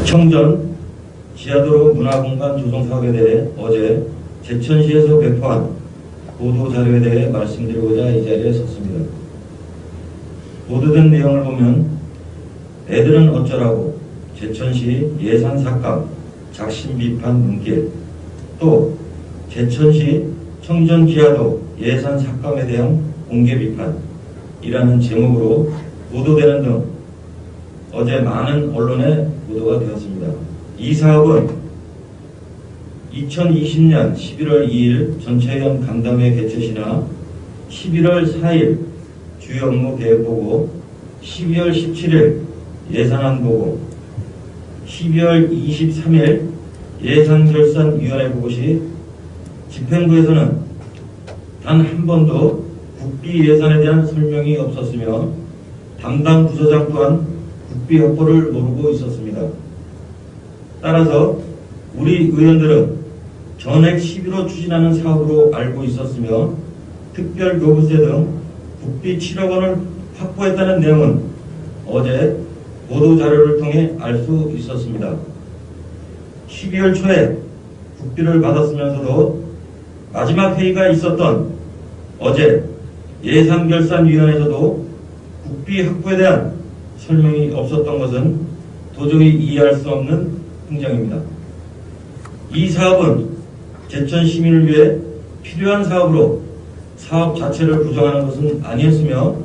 청전 지하도로 문화공간 조성 사업에 대해 어제 제천시에서 배포한 보도자료에 대해 말씀드리고자 이 자리에 섰습니다. 보도된 내용을 보면 애들은 어쩌라고, 제천시 예산 삭감, 작심 비판 눈길, 또 제천시 청전 지하도 예산 삭감에 대한 공개 비판이라는 제목으로 보도되는 등 어제 많은 언론에 보도가 되었습니다. 이 사업은 2020년 11월 2일 전체회원 간담회 개최시나 11월 4일 주요 업무 계획 보고, 12월 17일 예산안 보고, 12월 23일 예산결산위원회 보고 시 집행부에서는 단 한 번도 국비 예산에 대한 설명이 없었으며 담당 부서장 또한 국비 확보를 모르고 있었습니다. 따라서 우리 의원들은 전액 시비로 추진하는 사업으로 알고 있었으며 특별교부세 등 국비 7억 원을 확보했다는 내용은 어제 보도자료를 통해 알 수 있었습니다. 12월 초에 국비를 받았으면서도 마지막 회의가 있었던 어제 예산결산위원회에서도 국비 확보에 대한 설명이 없었던 것은 도저히 이해할 수 없는 행정입니다. 이 사업은 제천 시민을 위해 필요한 사업으로 사업 자체를 부정하는 것은 아니었으며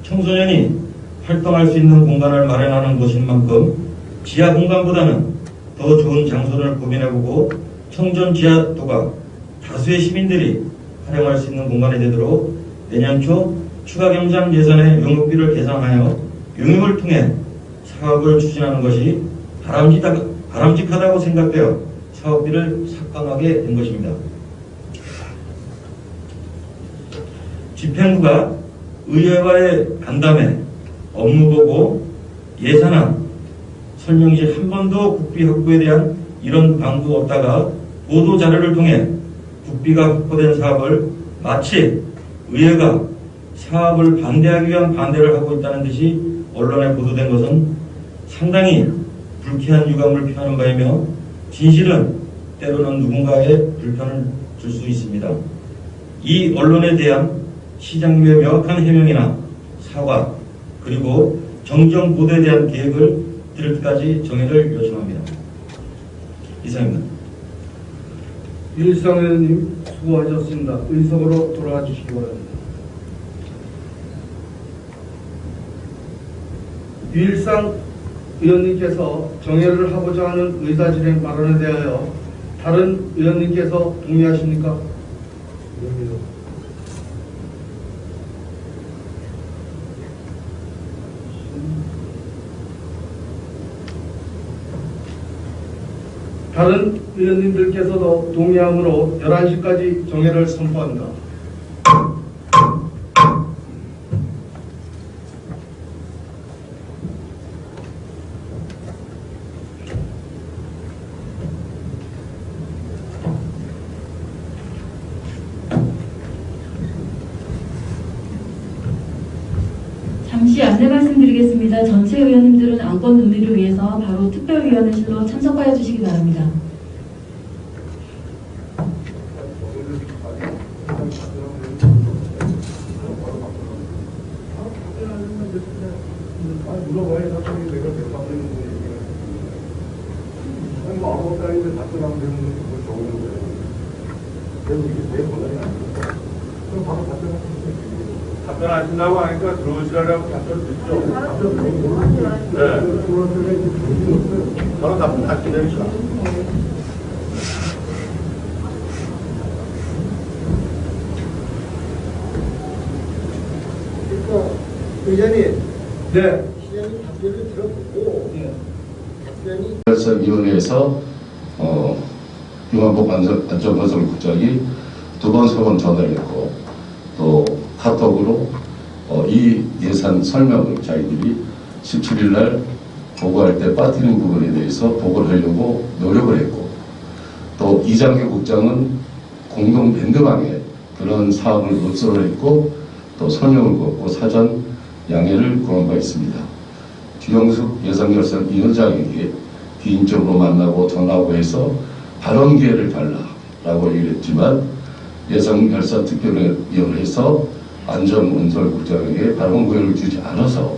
청소년이 활동할 수 있는 공간을 마련하는 것인 만큼 지하 공간보다는 더 좋은 장소를 고민해보고 청전 지하도가 다수의 시민들이 활용할 수 있는 공간이 되도록 내년 초 추가 경장 예산의 용역비를 계산하여 용역을 통해 사업을 추진하는 것이 바람직하다고 생각되어 사업비를 삭감하게 된 것입니다. 집행부가 의회와의 간담회, 업무보고, 예산안, 설명시 한 번도 국비 확보에 대한 이런 방구 없다가 보도자료를 통해 국비가 확보된 사업을 마치 의회가 사업을 반대하기 위한 반대를 하고 있다는 듯이 언론에 보도된 것은 상당히 불쾌한 유감을 표하는 바이며 진실은 때로는 누군가의 불편을 줄 수 있습니다. 이 언론에 대한 시장님의 명확한 해명이나 사과, 그리고 정정 보도에 대한 계획을 들을 때까지 정해를 요청합니다. 이상입니다. 유일상 의원님 수고하셨습니다. 의석으로 돌아와 주시기 바랍니다. 유일상 의원님께서 정회를 하고자 하는 의사진행 발언에 대하여 다른 의원님께서 동의하십니까? 다른 의원님들께서도 동의함으로 11시까지 정회를 선포합니다. 잠시 안내 말씀드리겠습니다. 전체 의원님들은 안건 논의를 위해서 바로 특별위원회실로 참석하여 주시기 바랍니다. 답변하신다고 하니까 들어오시라고 답변 듣죠? 네. 바로 답변 하시니까. 의장님, 네. 시장님 답변을 들어보고 답변이 결산위원회에서 융합법 안전건설국장이 2번, 3번 전화를 했고 또 카톡으로 이 예산 설명을 자기들이 17일 날 보고할 때 빠뜨린 부분에 대해서 보고를 하려고 노력을 했고 또 이장규 국장은 공동 밴드방에 그런 사업을 읍소를 했고 또 설명을 걷고 사전 양해를 구한 바 있습니다. 주영숙 예산결산위원장에게 개인적으로 만나고 전화하고 해서 발언 기회를 달라라고 얘기했지만 예산결산특별위원회에서 안전건설국장에게 발언 기회를 주지 않아서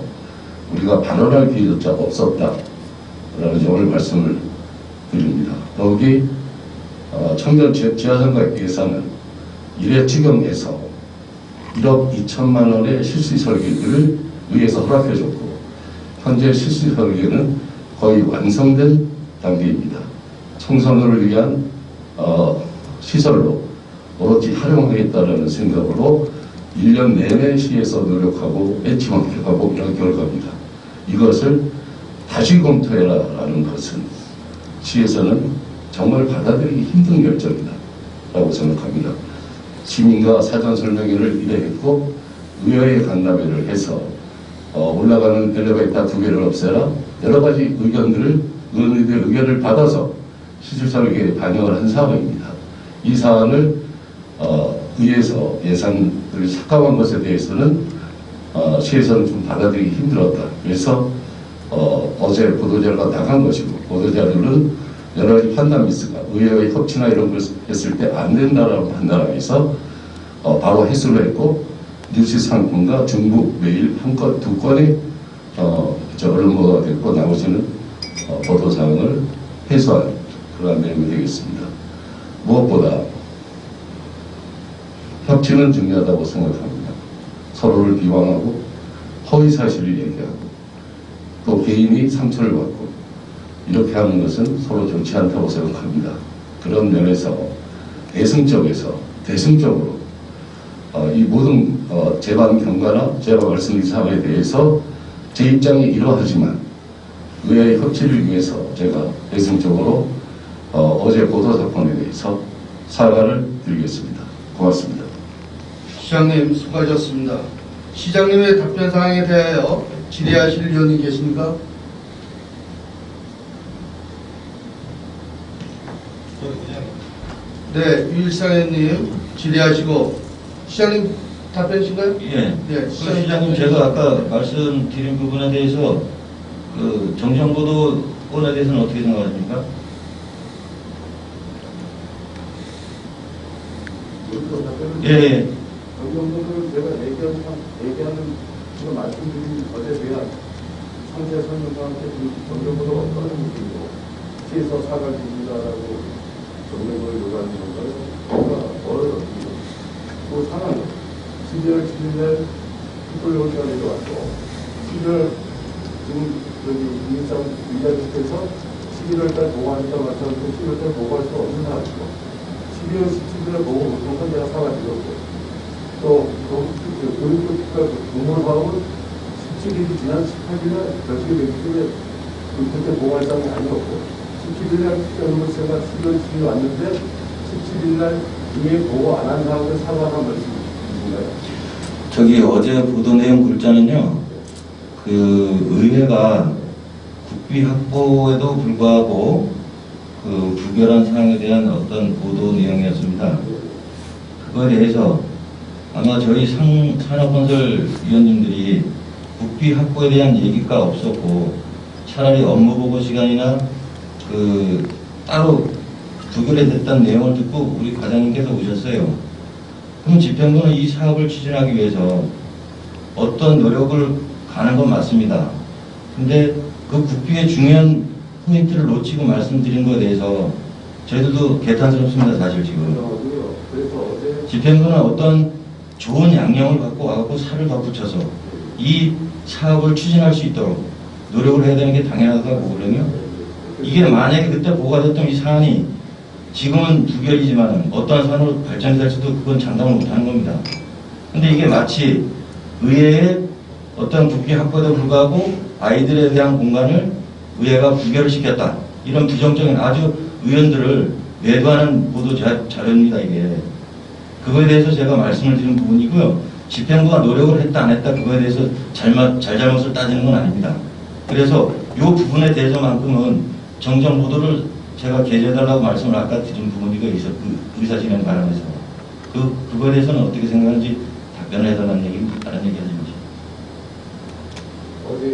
우리가 발언할 기회조차 없었다라는 점을 말씀을 드립니다. 더욱이 청년 지하상가 예산은 1회 추경에서 1억 2천만 원의 실시 설계들을 의회에서 허락해줬고 현재 실시 설계는 거의 완성된 단계입니다. 청소년을 위한 시설로 오롯이 활용하겠다는 생각으로 1년 내내 시에서 노력하고 벤치마킹하고 이런 결과입니다. 이것을 다시 검토해라라는 것은 시에서는 정말 받아들이기 힘든 결정이다 라고 생각합니다. 시민과 사전 설명회를 1회 했고 의회에 간담회를 해서 올라가는 엘리베이터 2개를 없애라 여러 가지 의원들의 의견을 받아서 시설설계에 반영을 한 사항입니다. 이 사안을 의회에서 예산을 삭감한 것에 대해서는 시에서는 좀 받아들이기 힘들었다. 그래서 어제 보도자료가 나간 것이고 보도자료는 여러 가지 판단 미스가 의회의 협치나 이런 걸 했을 때 안 된다라고 판단하면서 바로 해소를 했고 뉴스상품과 중국 매일 한 건, 두 건이 언론 보도가 됐고 나머지는 보도사항을 해소한 그러한 내용이 되겠습니다. 무엇보다 협치는 중요하다고 생각합니다. 서로를 비방하고 허위사실을 얘기하고 또 개인이 상처를 받고 이렇게 하는 것은 서로 좋지 않다고 생각합니다. 그런 면에서 대승적으로 이 모든 재반 경과나 제가 말씀드린 사항에 대해서 제 입장이 이러하지만 의회의 협치를 위해서 제가 대승적으로 어제 보도 사건에 대해서 사과를 드리겠습니다. 고맙습니다. 시장님 수고하셨습니다. 시장님의 답변 사항에 대하여 질의하실 의원이 계십니까? 네, 유일상현님 질의하시고 시장님 답변이신가요? 예. 네, 시장님 제가 아까 말씀드린 부분에 대해서 그 정정보도권에 대해서는 어떻게 생각하십니까? 예. 정정보도를 제가 얘기하는 지금 말씀드린 것에 대한 상세 설명서한테 정정보도가 어떤 의미이고 시에서 사과를 드립니다라고 정정보도를 요구하는 건가요? 뭔가 어렵습니다. 그 상황은 12월 7일날 특별요원 시간에 왔고 11월 지금 민주당 위원장께서 11월달 보고하니까 마찬가지로 11월달 보고할 수 없는 상황이고 12월 17일날 보고 보통 선제가 사과드렸고 또 교육부가 공모사업은 17일이 지난 18일날 결정이 되기 때문에 그때 보고할 사항이 아니었고 17일날 특별로 제가 11월 7일 왔는데 17일날 이에 보고 안 한 사람들 사과한 말씀인가요? 저기 어제 보도 내용 글자는요, 그 의회가 국비 확보에도 불구하고 그 부결한 사항에 대한 어떤 보도 내용이었습니다. 그거에 대해서 아마 저희 산업건설위원님들이 국비 확보에 대한 얘기가 없었고 차라리 업무보고 시간이나 그 따로 부결이 됐다는 내용을 듣고 우리 과장님께서 오셨어요. 그럼 집행부는 이 사업을 추진하기 위해서 어떤 노력을 가는 건 맞습니다. 근데 그 국비의 중요한 포인트를 놓치고 말씀드린 것에 대해서 저희들도 개탄스럽습니다. 사실 지금 집행부는 어떤 좋은 양념을 갖고 와갖고 살을 덧붙여서 이 사업을 추진할 수 있도록 노력을 해야 되는 게 당연하다고 보거든요. 이게 만약에 그때 보고가 됐던 이 사안이 지금은 부결이지만 어떠한 사안으로 발전이 될지도 그건 장담을 못하는 겁니다. 근데 이게 마치 의회의 어떤 국비 확보에도 불구하고 아이들에 대한 공간을 의회가 부결을 시켰다. 이런 부정적인 아주 의원들을 매도하는 보도 자료입니다. 이게. 그거에 대해서 제가 말씀을 드린 부분이고요. 집행부가 노력을 했다 안 했다 그거에 대해서 잘잘못을 따지는 건 아닙니다. 그래서 이 부분에 대해서만큼은 정정 보도를 제가 게재해달라고 말씀을 아까 드린 부분이가 있어 그 의사진행 바람에서 그거에 대해서는 어떻게 생각하는지 답변을 해달라는 얘기, 다른 얘기 하지 마시죠. 어제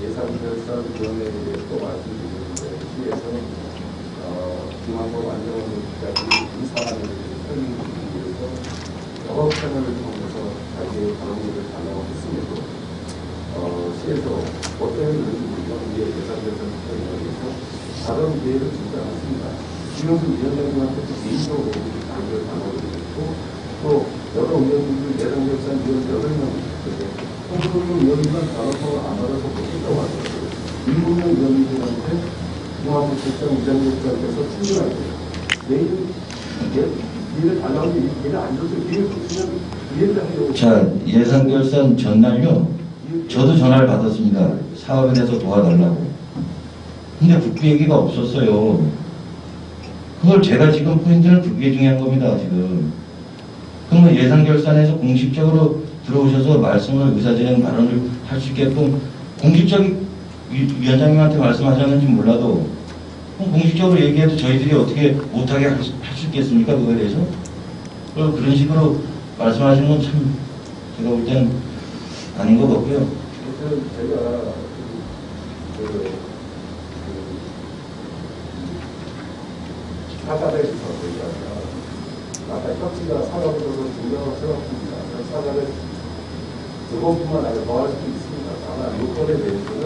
예산결산위원회에 또 말씀드렸는데 시에 위해서는 중앙법 안전원까지 이 사안에 대해서 설명드리기 위해서 여러 채널을 통해서 자기의 발언을 반영했음에도 시에서 어떤 일인지 모르겠고 우리의 예산에서 다른 기회를 주지 않았습니다. 김영수 위원장님한테 개인적으로 자기의 반응을 드렸고 또 여러 의원님들 예상결산 위원 8명 홍보용 위원님만 받아서 안 받아서 못했다고 하더라고요. 일본의 위원님들한테 중앙부실장 위장국장께서 출근하게 내일 기회를 달라고 기회를 안 줘서 기회를 줬으면 기회를 하려고. 자, 예산결산 전날요. 저도 전화를 받았습니다. 사업에 대해서 도와달라고. 근데 국비 얘기가 없었어요. 그걸 제가 지금 포인트는 그게 중요한 겁니다, 지금. 그러면 예산결산에서 공식적으로 들어오셔서 말씀을 의사진행 발언을 할 수 있게끔 공식적인 위원장님한테 말씀하셨는지 몰라도 공식적으로 얘기해도 저희들이 어떻게 못하게 할 수 있겠습니까? 그거에 대해서? 그런 식으로 말씀하시는 건 참 제가 볼 때는 아닌 것 같고요. 그래서 제가 사과를 얘기하면 아까 협치가 사과보다도 중요하다고 생각합니다. 사과를 두 번뿐만 아니라 더 할 수도 있습니다. 다만 요건에 대해서는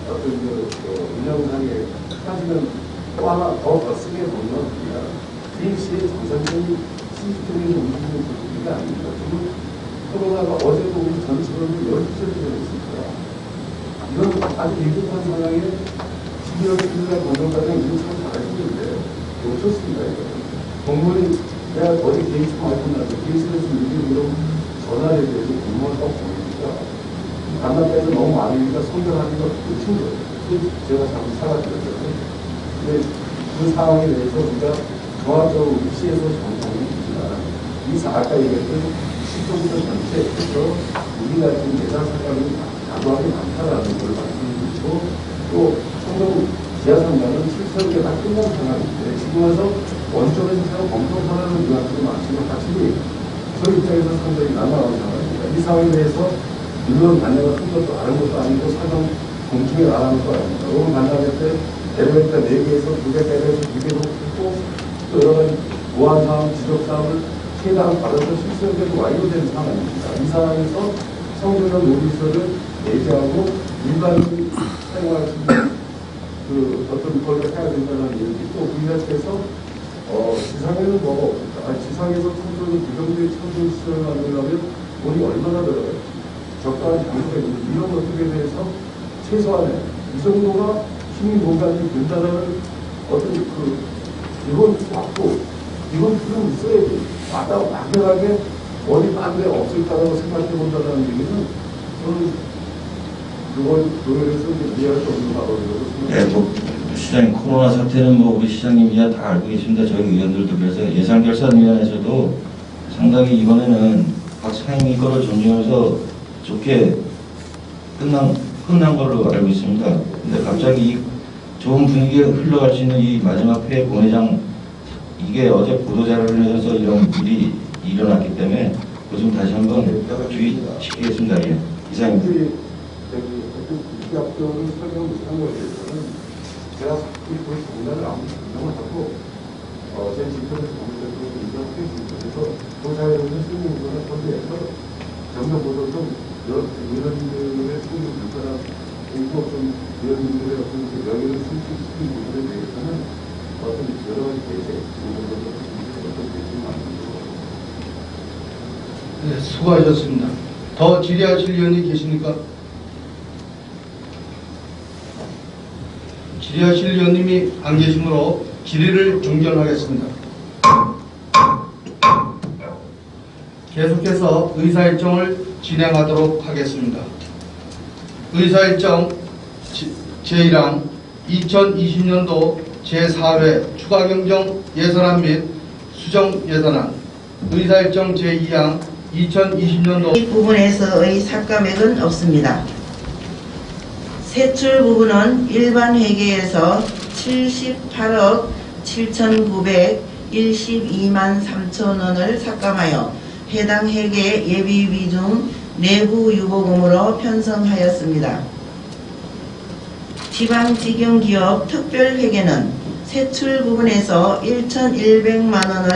어떤 운영상에 사실은 또 하나 더 쓰게 보면 DMC의 정상적인 시스템이 움직이는 부분이 아닙니다. 지금 코로나가 어제도 우리 전 직원들 12시를 있습니다. 이런 아주 위급한 상황에 12월 1일날 공정과정 이거 참 잘하시는데 놓쳤습니다. 공무원이 내가 어제 게이트 많이 끝났어. 게이트에서 일일이 전화를 해서 공무원 딱 보니까 간담회에서 너무 많으니까 손절하기가 끝인 거예요. 제가 자꾸 사과드렸잖아요. 근데 그 상황에 대해서 우리가 종합적으로 위치에서 정상이 있지만 아까 얘기했던 시청자 전체에서 우리가 지금 예산 상황이 과도하게 많다라는 걸 말씀드리고 또 성동 지하상가는 7,000개 다 끝난 상황인데 지금 와서 원점에서 새로 검토하라는 의견들이 많지만 확실히 저희 입장에서 상당히 난감한 상황입니다. 이 상황에 대해서 물론 반대가 큰 것도 아는 것도 아니고 사정 공중에 나가는 것도 아닙니다. 오늘 만나볼 때 엘리베이터 4개에서 200개에서 2개도 있고 또 여러 가지 보안 사항, 지적 사항을 해당 받아서 실수역에도 완료된 상황입니다. 이 상황에서 성전원 노비서를 내재하고 일반인이 사용할 수 있는 그 어떤 걸로 해야 된다는 얘기 또 우리가 해서 지상에는 뭐가 없을까? 지상에서 청소년 그 정도의 청소년 시설을 만들려면 돈이 얼마나 들어가요? 적당한 장소가 있는지 이런 것들에 대해서 최소한의 이 정도가 시민 공간이 된다는 어떤 그 이건 맞고 이건 필요 있어야지. 막연하게 어디 딴 데 없을까라고 생각해 본다는 얘기는 저는 그걸 노력해서 이해할 수 없는 바람이라고 생각합니다. 네, 시장님 코로나 사태는 우리 시장님이야 다 알고 계십니다. 저희 의원들도 그래서 예산결산위원회에서도 상당히 이번에는 각 상임위 거를 존중해서 좋게 끝난 걸로 알고 있습니다. 근데 갑자기 이 좋은 분위기에 흘러갈 수 있는 이 마지막 회의 본회장 이게 어제 보도자료를 내서 이런 일이 일어났기 때문에 좀 다시 한번 주의시키겠습니다. 예. 이상입니다. 입학교를 설명 못한 것에 대해서는 제가 그 정답을 아무튼 인정을 하고 제 지표를 잘못했다고 인정을 했습니다. 그래서 조사에서 쓰는 거는 선대해서 정면보다 좀 의원님들의 승리 불편한 공부 좀 의원님들의 어떤 명예를 승진시킨 부분에 대해서는 어떤 여러 가지 대책, 어떤 대책을 만들고 네, 수고하셨습니다. 더 질의하실 위원이 계십니까? 질의하실 위원님이 안 계시므로 질의를 종결하겠습니다. 계속해서 의사일정을 진행하도록 하겠습니다. 의사일정 제1항 2020년도 제4회 추가경정 예산안 및 수정 예산안 의사일정 제2항 2020년도 이 부분에서의 삭감액은 없습니다. 세출 부분은 일반 회계에서 78억 7,912만 3천 원을 삭감하여 해당 회계 예비비 중 내부 유보금으로 편성하였습니다. 지방직영기업 특별회계는 세출 부분에서 1,100만 원을